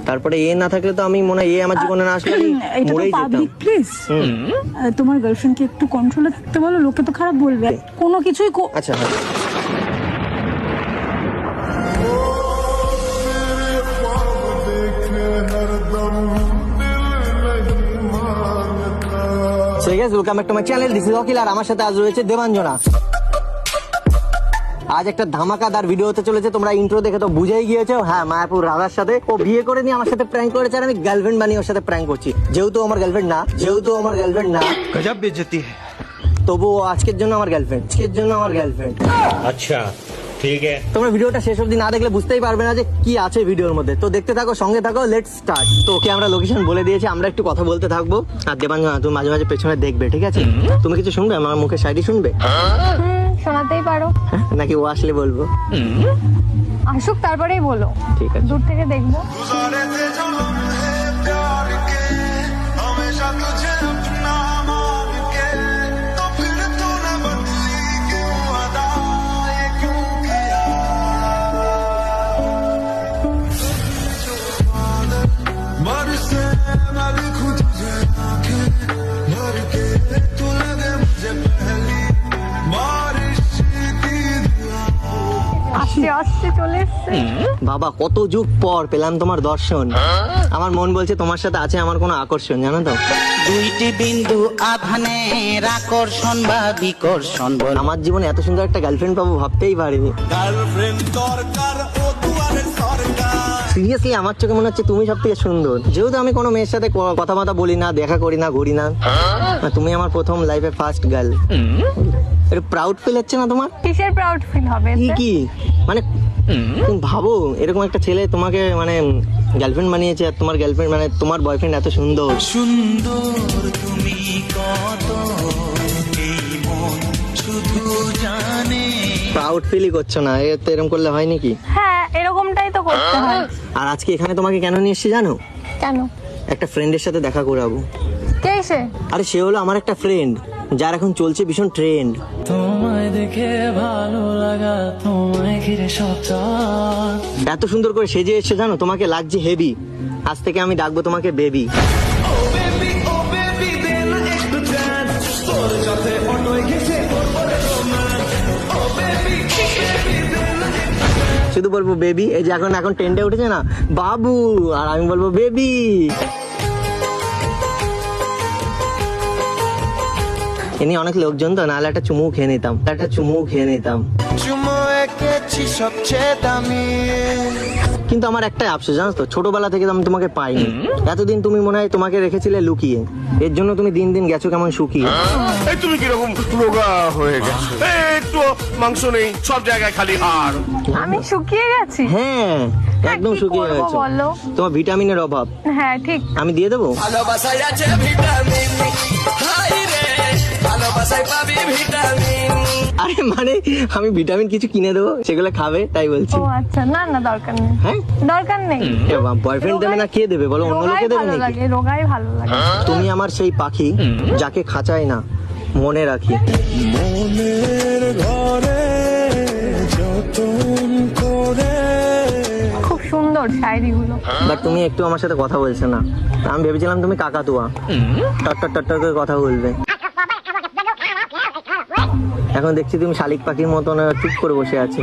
তারপরে এ না থাকলে তো আমি মনে হয় এ আমার জীবনে না আসলে আমি এটা তো মরেই যেতাম। পাবলিক প্লেস, তোমার গার্লফ্রেন্ডকে একটু কন্ট্রোলে থাকতে বলো, লোকে তো খারাপ বলবে কোনো কিছুই। আচ্ছা হ্যাঁ। So guys, welcome back to my channel. This is Okil আর আমার সাথে আজ রয়েছে দেবাঞ্জনা। আজ একটা ধামাকাদার ভিডিও হতে চলেছে, তোমরা ইন্ট্রো দেখে তো বুঝেই গিয়েছো। হ্যাঁ, মায়াপুর রাধার সাথে ও বিয়ে করে নিয়ে আমার সাথে প্র্যাঙ্ক করেছে আর আমি গার্লফ্রেন্ড বানিয়ে ওর সাথে প্র্যাঙ্ক করছি। যেহেতু আমার গার্লফ্রেন্ড না गजब बेइज्जती है। তবু আজকের জন্য আমার গার্লফ্রেন্ড। अच्छा ठीक है। তোমরা ভিডিওটা শেষ অবধি না দেখলে বুঝতেই পারবে না যে কি আছে ভিডিওর মধ্যে। তো দেখতে থাকো, সঙ্গে থাকো, লেটস স্টার্ট। তো ওকে আমরা লোকেশন বলে দিয়েছি, আমরা একটু কথা বলতে থাকবো। আর দেবাঞ্জনা, তুমি মাঝে মাঝে পেছনে দেখবে, ঠিক আছে? তুমি কিছু শুনবে, আমার মুখে শায়রি শুনবে? শোনাতেই পারো। হ্যাঁ, নাকি ও আসলে বলবো? আসুক তারপরেই বলো, ঠিক আছে। দূর থেকে দেখবো। আসছে চলে এসছে। বাবা, কত যুগ পর পেলাম তোমার দর্শন। আমার মন বলছে তোমার সাথে আছে আমার কোনো আকর্ষণ, জানো তো? দুইটি বিন্দু আধানের আকর্ষণ বা বিকর্ষণ বল। আমার জীবনে এত সুন্দর একটা গার্লফ্রেন্ড পাবো ভাবতেই পারিনি। সিরিয়াসলি আমার চোখে মনে হচ্ছে তুমি সব থেকে সুন্দর। যেহেতু আমি কোনো মেয়ের সাথে কথা বলি না, দেখা করি না, ঘুরি না, তুমি আমার প্রথম লাইফে ফার্স্ট গার্ল। একটু প্রাউড ফিল হচ্ছে না তোমার? কিসের প্রাউড ফিল হবে? কি মানে তুমি ভাবো এরকম একটা ছেলে তোমাকে মানে গার্লফ্রেন্ড বানিয়েছে, আর তোমার গার্লফ্রেন্ড মানে তোমার বয়ফ্রেন্ড এত সুন্দর। তুমি কত এই মন শুধু জানে। প্রাউড ফিলই করছো না, এ তো এরকম করলে হয় নাকি? হ্যাঁ, এরকমটাই তো করতে হয়। আর আজকে এখানে তোমাকে কেন নিয়ে এসেছি জানো? কেন? একটা ফ্রেন্ডের সাথে দেখা করাবো। কে সে? আরে সে হলো আমার একটা ফ্রেন্ড, যার এখন চলছে ভীষণ ট্রেন্ড। তোমায় দেখে ভালো লাগা, তোমায় ঘিরে সব চাঁদ। এত সুন্দর করে সেজে এসে জানো, তোমাকে লাগছে হেভি। আজ থেকে আমি ডাকবো তোমাকে বেবি। শুধু বলবো বেবি। এই যে এখন ট্রেন্ডে উঠেছে না বাবু, আর আমি বলবো বেবি। এমনি অনেক লোকজন তো, নাহলে একটা চুমু খেয়ে নিতাম। সবচেয়ে দামি। কিন্তু আমার একটাই আফসোস, জানো তো, ছোটবেলা থেকে আমি তোমাকে পাইনি। এতদিন তুমি মনে হয় তোমাকে রেখেছিলে লুকিয়ে, এর জন্য তুমি দিন দিন গেছো কেমন শুকিয়ে। এই তুমি কিরকম রোগা হয়ে গেছো, একটু মাংস নেই, সব জায়গায় খালি হাড়। আমি শুকিয়ে গেছি? হ্যাঁ, একদম কি শুকিয়ে করবো গেছো। বলো? তোমার ভিটামিনের অভাব। হ্যাঁ ঠিক। আমি দিয়ে দেবো। ভালোবাসায় আছে ভিটামিন, হাই রে ভালোবাসায় পাবি ভিটামিন। আরে মানে আমি ভিটামিন কিছু কিনে দেবো, সেগুলো খাবে, তাই বলছি। ও আচ্ছা, না না দরকার নেই। হ্যাঁ, দরকার নেই। বয়ফ্রেন্ড দেবে না কে দেবে বলো? অন্য লোকে রোগাই দেবে ভালো নাকি? লাগে, রোগাই ভালো লাগে। তুমি আমার সেই পাখি, যাকে খাঁচাই না মনে রাখি। মনের ঘরে যতন করে। খুব সুন্দর শায়রি গুলো। বাট তুমি একটু আমার সাথে কথা বলছো না। আমি ভেবেছিলাম তুমি কাকাতুয়া, টট করে কথা বলবে। এখন দেখছি তুমি শালিক পাখির মতন চুপ করে বসে আছে।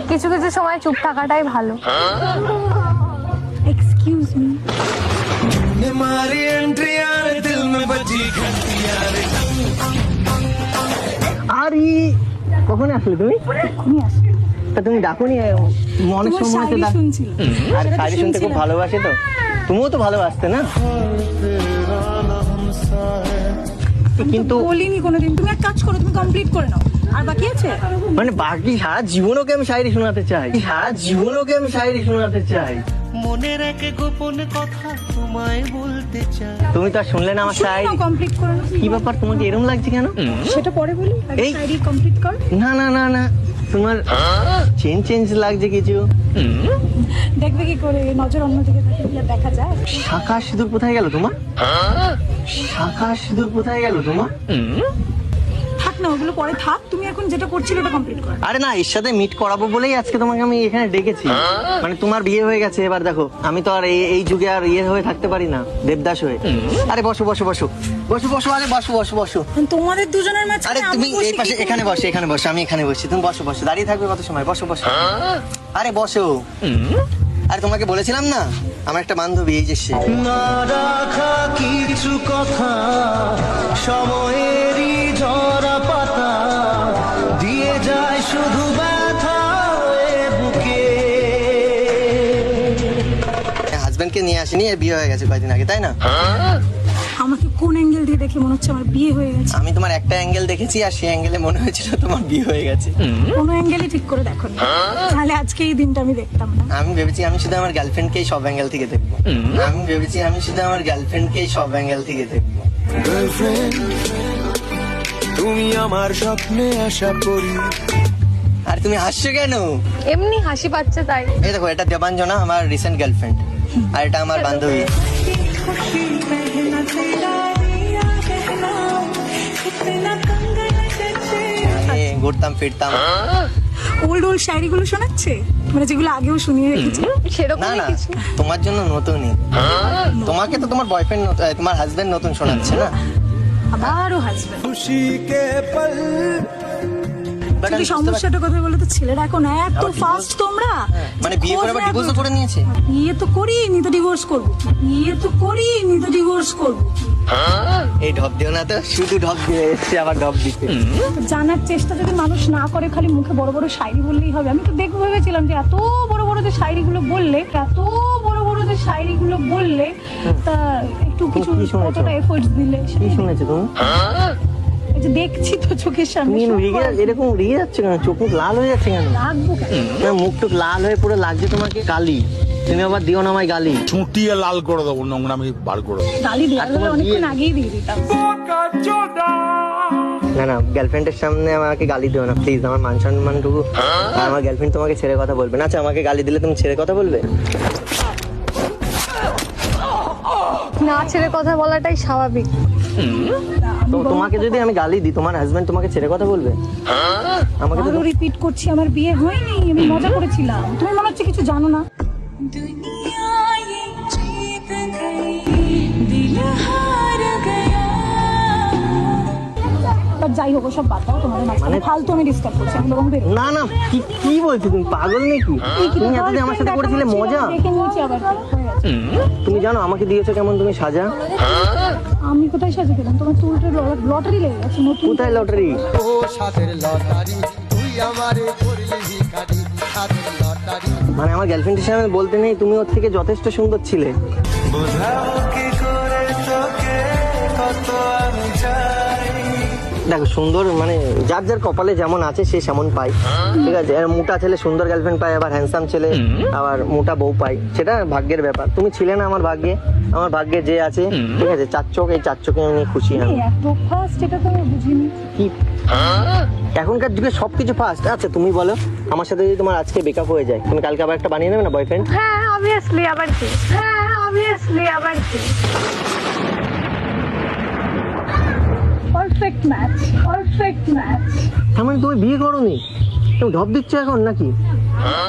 কিছু কিছু সময় চুপ থাকাটাই ভালো। এক্সকিউজ মি, हमारी एंट्री आए दिल में बजी घंटियां रे। আরে কখন আসলে তুমি? এক্ষুনি আসবে। তা তুমি ডাকুনি? অনেক তোমার সময় শায়রি শুনছিলাম। আর শাড়ি শুনতে খুব ভালোবাসে তো, তুমিও তো ভালোবাসতে না? কিন্তু বলিনি কোনোদিন। তুমি এক কাজ করো, তুমি কমপ্লিট করে নাও, আর বাকি আছে। মানে বাকি সারা জীবনকে আমি শায়রি শোনাতে চাই। মনের এক গোপন কথা তোমায় বলতে চাই। তুমি তো আর শুনলে না আমার শায়রি। কমপ্লিট করে নাও। কি ব্যাপার, তোমাকে এরকম লাগছে কেন? সেটা পরে বলি, এই। শায়রি কমপ্লিট কর। না, তোমার চেঞ্জ লাগছে কিছু। দেখবে কি করে, নজর অন্যদিকে থাকে, দেখা যায়। শাখা সিঁদুর কোথায় গেল তোমার? থাক না, ওগুলো পরে থাক। তুমি এখন যেটা করছিলে ওটা কমপ্লিট করো। আরে না, এর সাথে মিট করাবো বলেই আজকে তোমাকে আমি এখানে ডেকেছি। মানে তোমার বিয়ে হয়ে গেছে, এবার দেখো আমি তো আর এই যুগে আর ইয়ে হয়ে থাকতে পারি না, দেবদাস হয়ে। আরে বসো বসো বসো বসো বসো, আরে বসো বসো বসো। তোমাদের দুজনের আরে মাঝখানে তুমি আমি বসে এই পাশে কি এখানে বসো, এখানে বসো, আমি এখানে বসছি, তুমি বসো বসো, দাঁড়িয়ে থাকবে কত সময়, বসো বসো। আরে বসো। আরে তোমাকে বলেছিলাম না আমার একটা বান্ধবী, এই যে সে। না রাখা কিছু কথা সময়েরই ঝরা পাতা দিয়ে যায় শুধু ব্যথা এ বুকে। হাজবেন্ডকে নিয়ে আসেনি, এর বিয়ে হয়ে গেছে কয়েকদিন আগে, তাই না? আমাকে কোন অ্যাঙ্গেল দিয়ে দেখে মনে হচ্ছে আমার বিয়ে হয়ে গেছে? আমি তোমার একটা অ্যাঙ্গেল দেখেছি, আর সেই অ্যাঙ্গেলে মনে হয়েছিল তোমার বিয়ে হয়ে গেছে। কোনো অ্যাঙ্গেলই ঠিক করে দেখো নি। তাহলে আজকে এই দিনটা আমি দেখতাম না। আমি ভেবেছি আমি শুধু আমার গার্লফ্রেন্ডকেই সব অ্যাঙ্গেল থেকে দেখবো। আমি ভেবেছি আমি শুধু আমার গার্লফ্রেন্ডকেই সব অ্যাঙ্গেল থেকে দেখবো। গার্লফ্রেন্ড তুমি আমার স্বপ্নে আসা করি। আর তুমি হাসছো কেন? এমনি হাসি পাচ্ছে তাই। এই দেখো, এটা দেবাঞ্জনা, আমার রিসেন্ট গার্লফ্রেন্ড, আর এটা আমার বান্ধবী। আমি ঘুরতাম ফিরতাম। ওল্ড শায়রি গুলো শোনাচ্ছে, মানে যেগুলো আগেও শুনিয়ে রেখেছি। না সেরকমই না, কিছু। তোমার জন্য নতুনই। তোমাকে তো তোমার বয়ফ্রেন্ড, তোমার হাজবেন্ড নতুন শোনাচ্ছে না? আবারও হাসবেন। খুশি কে পল But আমি কিন্তু বুঝতে পারছি- সমস্যাটা কথা বলো তো, ছেলেরা এখন এত আবার ফাস্ট তোমরা। মানে বিয়ে করে আবার খোঁজ ডিভোর্সও নেওয়া করে নিয়েছে? বিয়ে তো করিনি তো ডিভোর্স করবো, বিয়ে তো করিনি তো ডিভোর্স করবো। এই ঢপ দিও না তো, শুধু ঢপ দিয়ে এসছে আবার ঢপ দিতে। জানার চেষ্টা যদি মানুষ না করে, খালি মুখে বড় বড় শায়রি বললেই হবে। আমি তো দেখবো ভেবেছিলাম যে এত বড় বড় যে শায়রি গুলো বললে, এত বড় বড় যে শায়রি গুলো বললে, তা একটু কিছু কি শুনেছো? কতটা এফোর্টস দিলে। কি শুনেছো তুমি? এই যে দেখছি তো চোখের সামনে। তুমি সব রেগে এরকম রেগে যাচ্ছে কেন? চোখ মুখ লাল হয়ে যাচ্ছে কেন? রাখবো কেন? না, মুখ টুক লাল হয়ে পুরো লাগছে তোমাকে গালি। তুমি আবার দিও না আমায় গালি। চুটিয়ে লাল করে দেবো, নোংরামি বার করে দেবো। গালি দেওয়ার হলে অনেকক্ষণ আগেই দিয়ে দিতাম। না না, গার্লফ্রেন্ডের সামনে আমাকে গালি দিও না প্লিজ, আমার মান সম্মানটুকু। আর আমার গার্লফ্রেন্ড তোমাকে ছেড়ে কথা বলবে না। আচ্ছা, আমাকে গালি দিলে তুমি ছেড়ে কথা বলবে? না ছেড়ে কথা বলাটাই স্বাভাবিক। তো তোমাকে যদি আমি গালি দিই, তোমার হাজবেন্ড তোমাকে ছেড়ে কথা বলবে? আমাকে তো আরো রিপিট করছি, আমার বিয়ে হয়নি, আমি মজা করেছিলাম। তুমি মনে হচ্ছে কিছু জানো না। But যাই হোক, সব বাদ দাও, তোমাদের মাঝখানে ফালতু আমি ডিস্টার্ব করছি। আমি বরং বেরোই। না না, কি বলছো তুমি? পাগল নাকি? তুমি এতদিন আমার সাথে করেছিলে মজা। দেখে নিয়েছি আবার কি হয়ে গেছে। তুমি জানো আমাকে দিয়েছো কেমন তুমি সাজা? আমি কোথায় সাজে দিলাম? তোমার চুলটা লটারি লেগে গেছে নতুন। কোথায় লটারি? ও সাদের লটারি তুই আমারে করলি ভিখারি সাদের লটারি। মানে আমার গার্লফ্রেন্ডের সামনে বলতে নেই, তুমি ওর থেকে যথেষ্ট সুন্দর ছিলে। বোঝাও কি করে তোকে কত আমি চাই। দেখো, সুন্দর মানে যার যার কপালে যেমন আছে সে সেমন পায়, ঠিক আছে? আর মোটা ছেলে সুন্দর গার্লফ্রেন্ড পায়, আবার হ্যান্ডসাম ছেলে আবার মোটা বউ পায়, সেটা ভাগ্যের ব্যাপার। তুমি ছিলে না আমার ভাগ্যে, আমার ভাগ্যে যে আছে, ঠিক আছে? চার চোখ, এই চার চোখে আমি খুশি। আমি এত ফাস্ট, এটা তো আমি বুঝিনি। কি এখনকার যুগে সবকিছু ফাস্ট। আচ্ছা তুমি বলো, আমার সাথে যদি তোমার আজকে ব্রেকআপ হয়ে যায়, তুমি কালকে আবার একটা বানিয়ে নেবে না বয়ফ্রেন্ড? হ্যাঁ অবভিয়াসলি, আবার কি? হ্যাঁ অবভিয়াসলি, আবার কি? Perfect match, perfect match. তার মানে তুমি বিয়ে করোনি, তুমি ঢপ দিচ্ছ এখন নাকি?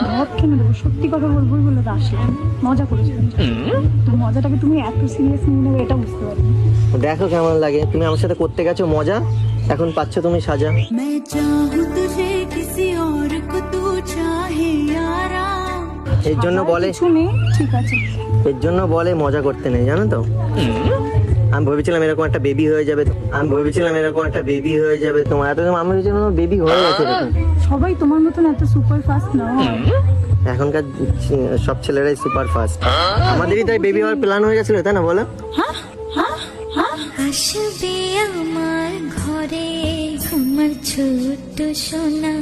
ভাব কেন দেবো? সত্যি কথা বলবো বলে তো আসলাম, মজা করেছিলাম। তো মজাটাকে তুমি এত সিরিয়াস নিয়ে নেবে এটা বুঝতে পারিনি। দেখো কেমন লাগে, তুমি আমার সাথে করতে গেছো মজা, এখন পাচ্ছ তুমি সাজা। मैं चाहूं तुझे किसी और को तू चाहे यारा। এর জন্য বলে, কিছু নেই, ঠিক আছে। এর জন্য বলে মজা করতে নেই, জানো তো? আমি ভেবেছিলাম এরকম একটা বেবি হয়ে যাবে, আমি ভেবেছিলাম এরকম একটা বেবি হয়ে যাবে তোমার। এত আমি ভেবেছিলাম বেবি হয়ে গেছে এরকম। সবাই তোমার মতন এত সুপার ফাস্ট না। এখনকার সব ছেলেরাই সুপার ফাস্ট। আমাদেরই তাই বেবি হওয়ার প্ল্যান হয়ে গেছিল, তাই না বলো? আসবে আমার ঘরে আমার ছোট্ট সোনা।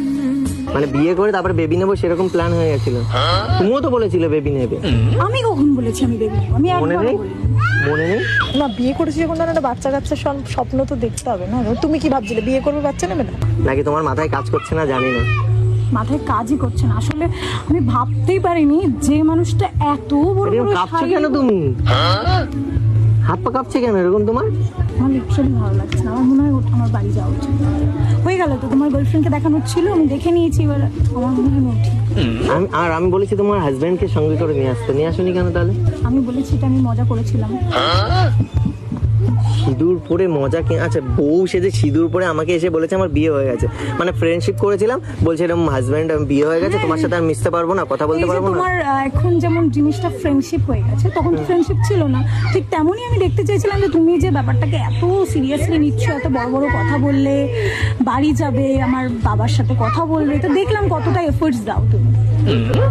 মানে বিয়ে করে তারপরে বেবি নেবো সেরকম প্ল্যান হয়ে গেছিল। তুমিও তো বলেছিলে বেবি নেবে, আমি কখন বলেছি আমি বেবি? আমি মনে একবার নেই? বলিনি। মনে নেই? না, বিয়ে করেছি যখন একটা বাচ্চা কাচ্চা স্বপ্ন তো দেখতে হবে না? তুমি কি ভাবছিলে বিয়ে করবে বাচ্চা নেবে না? নাকি তোমার মাথায় কাজ করছে না জানি না। মাথায় কাজই করছে না আসলে। আমি ভাবতেই পারিনি যে মানুষটা এত বড় এরকম বড় কাঁপছো শাড়ি- কেন তুমি? হাত পা কাঁপছে কেন এরকম তোমার? আমার লিটারালি ভালো লাগছে না, আমার মনে হয় আমার বাড়ি যাওয়া উচিত। হয়ে গেল তো, তোমার গার্লফ্রেন্ডকে দেখানোর ছিল, আমি দেখে নিয়েছি, এবার আমার মনে হয় উঠি। আমি বলেছি তোমার হাজবেন্ডকে সঙ্গে করে নিয়ে আসতে, নিয়ে আসোনি কেন তাহলে? আমি বলেছি এটা আমি মজা করেছিলাম। সিঁদুর পরে মজা কি? আচ্ছা, বউ সেজে সিঁদুর পরে আমাকে এসে বলেছে আমার বিয়ে হয়ে গেছে, মানে ফ্রেন্ডশিপ করেছিলাম, বলছে এরকম হাজবেন্ড বিয়ে হয়ে গেছে, তোমার সাথে আর মিশতে পারবো না, কথা বলতে এই যে পারবো না। তোমার এখন যেমন জিনিসটা ফ্রেন্ডশিপ হয়ে গেছে, তখন তো ফ্রেন্ডশিপ ছিল না, ঠিক তেমনই আমি দেখতে চেয়েছিলাম যে তুমি যে ব্যাপারটাকে এত সিরিয়াসলি নিচ্ছ, এত বড় বড় কথা বললে, বাড়ি যাবে, আমার বাবার সাথে কথা বলবে, তো দেখলাম কতটা এফোর্টস দাও তুমি।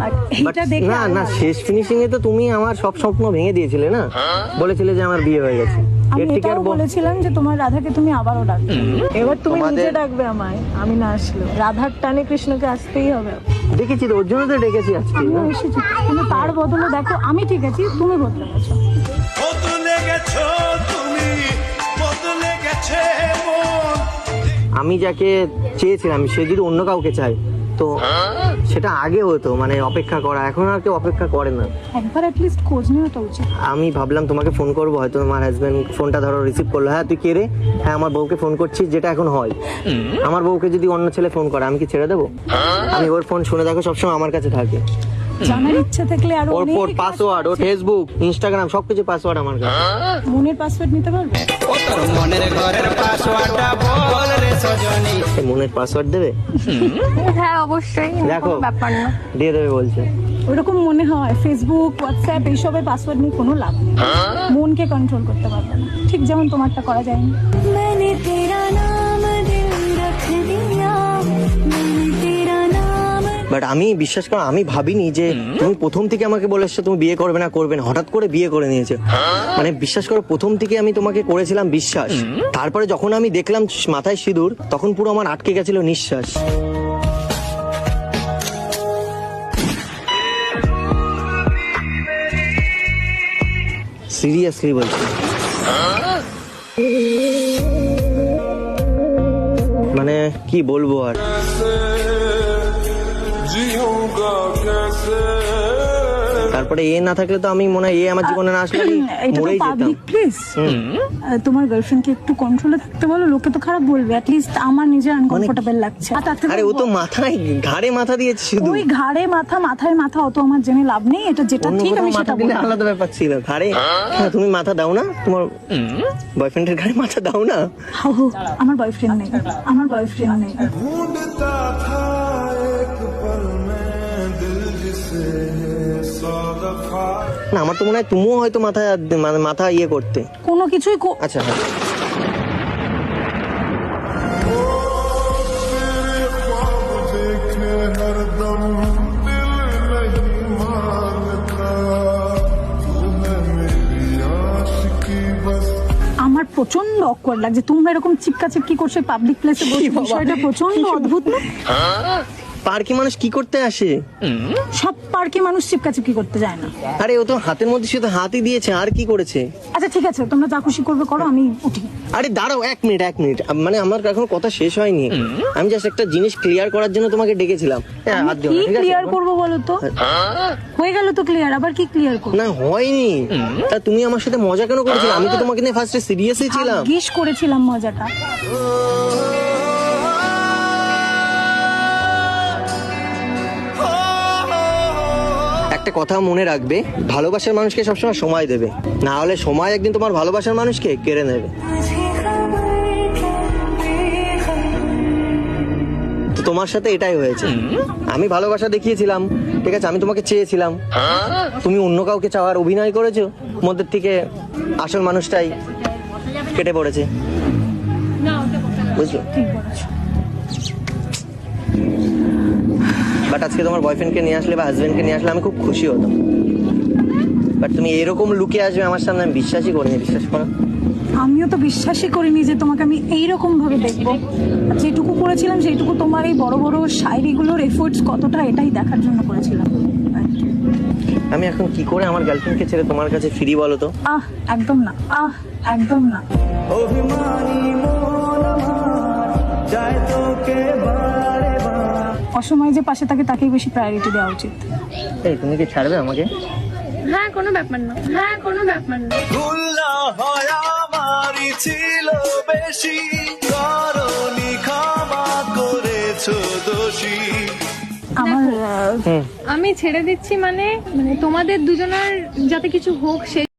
আর But এটা দেখে না না, শেষ ফিনিশিং এ তো তুমি আমার সব স্বপ্ন ভেঙে দিয়েছিলে না, বলেছিলে যে আমার বিয়ে হয়ে গেছে। আমি এর থেকে আর এটাও বলেছিলাম যে তোমার রাধাকে তুমি আবারও ডাকবে। এবার তুমি তোমাদের- নিজে ডাকবে আমায়, আমি না আসলে রাধার টানে কৃষ্ণকে আসতেই হবে। দেখেছি তো, ওর জন্য তো ডেকেছি আজকে। আমিও এসেছি, কিন্তু তার বদলে দেখো আমি ঠিক আছি, তুমি বদলে গেছো। আমি যাকে চেয়েছিলাম সে যদি অন্য কাউকে চাই তো সেটা আগে হতো, মানে অপেক্ষা করা। এখন আর কেউ অপেক্ষা করে না। একবার অ্যাটলিস্ট খোঁজ নেওয়াটা উচিত। আমি ভাবলাম তোমাকে ফোন করবো, হয়তো তোমার হাজবেন্ড ফোনটা ধরো রিসিভ করলো, হ্যাঁ তুই কে রে, হ্যাঁ আমার বউকে ফোন করছিস, যেটা এখন হয়। আমার বউকে যদি অন্য ছেলে ফোন করে আমি কি ছেড়ে দেবো? আমি ওর ফোন শুনে দেখো সবসময় আমার কাছে থাকে, জানার ইচ্ছা থাকলে আরো ওর অনেক পাসওয়ার্ড, ওর ফেসবুক, ইনস্টাগ্রাম সবকিছু পাসওয়ার্ড আমার কাছে। মনের পাসওয়ার্ড নিতে পারবে? এই মনের পাসওয়ার্ড দেবে? হ্যাঁ অবশ্যই, দেখো কোনো ব্যাপার না। দিয়ে দেবে বলছে। ওরকম মনে হয় ফেসবুক, হোয়াটসঅ্যাপ এইসবের পাসওয়ার্ড নিয়ে কোনো লাভ নেই, মনকে কন্ট্রোল করতে পারবে না, ঠিক যেমন তোমারটা করা যায়নি। मैंने तेरा नाम दिल रख दिया, मैंने तेरा नाम। বাট আমি বিশ্বাস করো, আমি ভাবিনি যে তুমি প্রথম থেকে আমাকে বলে এসছো তুমি বিয়ে করবে না, হঠাৎ করে বিয়ে করে নিয়েছে। মানে বিশ্বাস করো, প্রথম থেকে আমি তোমাকে করেছিলাম বিশ্বাস, তারপরে যখন আমি দেখলাম মাথায় সিঁদুর, তখন পুরো আমার আটকে গেছিল নিঃশ্বাস। সিরিয়াসলি বলছি, মানে কি বলবো আর। তারপরে এ না থাকলে তো আমি মনে হয়, এ আমার জীবনে না আসলে আমি এটা তো মরেই যেতাম। পাবলিক প্লেস, তোমার গার্লফ্রেন্ডকে একটু কন্ট্রোলে থাকতে বলো, লোকে তো খারাপ বলবে, অ্যাটলিস্ট আমার নিজে আনকমফোর্টেবল লাগছে। আর তার থেকে আরে ও তো মাথায় ঘাড়ে মাথা দিয়েছে শুধু, ওই ঘাড়ে মাথা, মাথায় মাথা অত আমার জেনে লাভ নেই, এটা যেটা অন্য ঠিক কোথাও আমি মাথা সেটা দিলে বলবো। আলাদা ব্যাপার ছিল। ঘাড়ে হ্যাঁ, তুমি মাথা দাও না, তোমার বয়ফ্রেন্ডের ঘাড়ে মাথা দাও না। হাউ, আমার বয়ফ্রেন্ড নেই, আমার বয়ফ্রেন্ড নেই। না, আমার তো মনে হয় তুমিও হয়তো মাথা ইয়ে করতে। কোনো কিছুই আচ্ছা হ্যাঁ, আমার প্রচন্ড অকওয়ার্ড লাগছে, তোমরা এরকম চিপকা চিপকি করছো পাবলিক প্লেসে বসে, বিষয়টা প্রচন্ড অদ্ভুত না? পার্কে মানুষ কি করতে আসে? সব পার্কে মানুষ চিপকা চিপকি করতে যায় না। আরে ও তো হাতের মধ্যে শুধু হাতই দিয়েছে, আর কি করেছে? আচ্ছা ঠিক আছে, তোমরা যা খুশি করবে করো, আমি উঠি। আরে দাঁড়াও এক মিনিট, মানে আমার এখন কথা শেষ হয়নি। আমি জাস্ট একটা জিনিস ক্লিয়ার করার জন্য তোমাকে ডেকেছিলাম। হ্যাঁ, হাত দিও না, কি ঠিক আছে? ক্লিয়ার করবো বলো তো? হয়ে গেল তো ক্লিয়ার, আবার কি ক্লিয়ার করবো? না হয়নি। তা তুমি আমার সাথে মজা কেন করেছিলে? আমি তো তোমাকে নিয়ে ফার্স্টে সিরিয়াসই ছিলাম। গিস করেছিলাম মজাটা। একটা কথা মনে রাখবে, ভালোবাসার মানুষকে সবসময় সময় দেবে, না হলে সময় একদিন তোমার ভালোবাসার মানুষকে কেড়ে নেবে। তো তোমার সাথে এটাই হয়েছে। আমি ভালোবাসা দেখিয়েছিলাম, ঠিক আছে, আমি তোমাকে চেয়েছিলাম, তুমি অন্য কাউকে চাওয়ার অভিনয় করেছো, মধ্যে থেকে আসল মানুষটাই কেটে পড়েছে, বুঝলো? ঠিক বলেছো। বাট আজকে তোমার বয়ফ্রেন্ডকে নিয়ে আসলে বা হাজবেন্ডকে নিয়ে আসলে আমি খুব খুশি হতাম। বাট তুমি এরকম লুকে আসবে আমার সামনে, আমি বিশ্বাসই করিনি, বিশ্বাস করো। আমিও তো বিশ্বাসই করিনি যে তোমাকে আমি এইরকম ভাবে দেখবো। যেটুকু করেছিলাম সেইটুকু তোমার এই বড় বড় শায়রিগুলোর এফোর্টস কতটা, এটাই দেখার জন্য করেছিলাম। আমি এখন কি করে আমার গার্লফ্রেন্ডকে ছেড়ে তোমার কাছে ফিরি বলো তো? একদম না, একদম না। অসময়ে যে পাশে থাকে তাকেই বেশি প্রায়োরিটি দেওয়া উচিত। এই তুমি কি ছাড়বে আমাকে? হ্যাঁ কোনো ব্যাপার না, হ্যাঁ কোনো ব্যাপার না। ভুল না হয় আমারই ছিল বেশি, করনি ক্ষমা করেছো দোষী। আমার আমি ছেড়ে দিচ্ছি মানে তোমাদের দুজনের যাতে কিছু হোক সেই